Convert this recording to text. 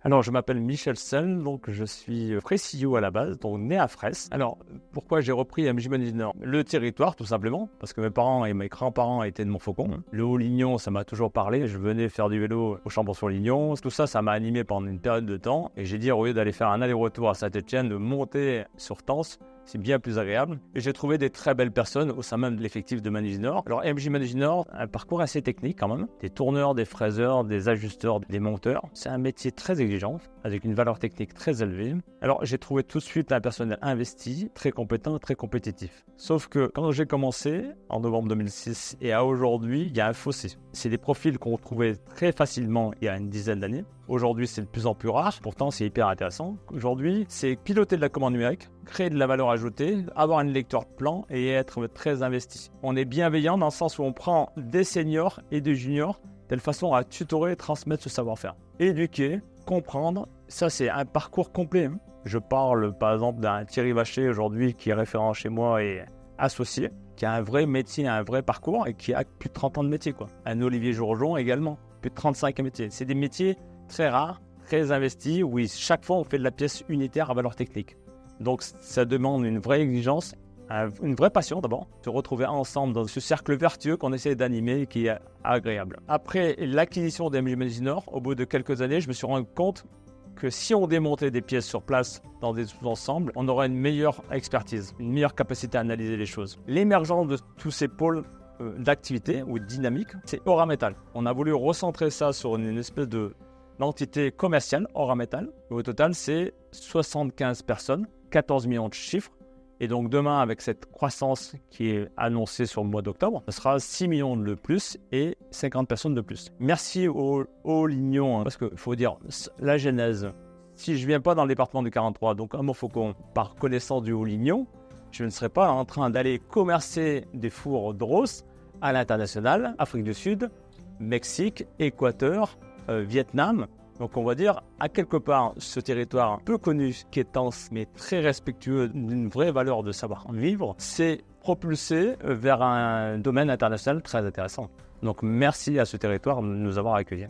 Alors, je m'appelle Michel Sell, donc je suis Fressilloux à la base, donc né à Fraisse. Alors, pourquoi j'ai repris MJ Management? Le territoire, tout simplement, parce que mes parents et mes grands-parents étaient de Montfaucon. Le Haut-Lignon, ça m'a toujours parlé. Je venais faire du vélo au Chambon-sur-Lignon. Tout ça, ça m'a animé pendant une période de temps. Et j'ai dit, au lieu d'aller faire un aller-retour à Saint-Étienne, de monter sur Tence, c'est bien plus agréable. Et j'ai trouvé des très belles personnes au sein même de l'effectif de Managing Nord. Alors, MJ Managing Nord, un parcours assez technique quand même. Des tourneurs, des fraiseurs, des ajusteurs, des monteurs. C'est un métier très exigeant, avec une valeur technique très élevée. Alors, j'ai trouvé tout de suite un personnel investi, très compétent, très compétitif. Sauf que quand j'ai commencé, en novembre 2006, et à aujourd'hui, il y a un fossé. C'est des profils qu'on trouvait très facilement il y a une dizaine d'années. Aujourd'hui, c'est de plus en plus rare. Pourtant, c'est hyper intéressant. Aujourd'hui, c'est piloter de la commande numérique, créer de la valeur ajoutée, avoir un lecteur de plan et être très investi. On est bienveillant dans le sens où on prend des seniors et des juniors de telle façon à tutorer et transmettre ce savoir-faire. Éduquer, comprendre, ça c'est un parcours complet. Je parle par exemple d'un Thierry Vacher aujourd'hui qui est référent chez moi et associé, qui a un vrai métier, un vrai parcours et qui a plus de 30 ans de métier. Un Olivier Jourjon également, plus de 35 métiers. C'est des métiers très rares, très investis, où chaque fois on fait de la pièce unitaire à valeur technique. Donc ça demande une vraie exigence, une vraie passion d'abord, se retrouver ensemble dans ce cercle vertueux qu'on essaie d'animer et qui est agréable. Après l'acquisition d'MJ Managing Nord, au bout de quelques années, je me suis rendu compte que si on démontait des pièces sur place dans des sous-ensembles, on aurait une meilleure expertise, une meilleure capacité à analyser les choses. L'émergence de tous ces pôles d'activité ou de dynamique, c'est Aura Metal. On a voulu recentrer ça sur une espèce d'entité commerciale, Aura Metal. Au total, c'est 75 personnes, 14 millions de chiffres. Et donc demain, avec cette croissance qui est annoncée sur le mois d'octobre, ce sera 6 millions de plus et 50 personnes de plus. Merci au Haut-Lignon, parce qu'il faut dire, la genèse, si je ne viens pas dans le département du 43, donc à Montfaucon, par connaissance du Haut-Lignon, je ne serais pas en train d'aller commercer des fours Dros à l'international, Afrique du Sud, Mexique, Équateur, Vietnam. Donc on va dire, à quelque part, ce territoire peu connu, qui est dense, mais très respectueux d'une vraie valeur de savoir-vivre, c'est propulsé vers un domaine international très intéressant. Donc merci à ce territoire de nous avoir accueillis.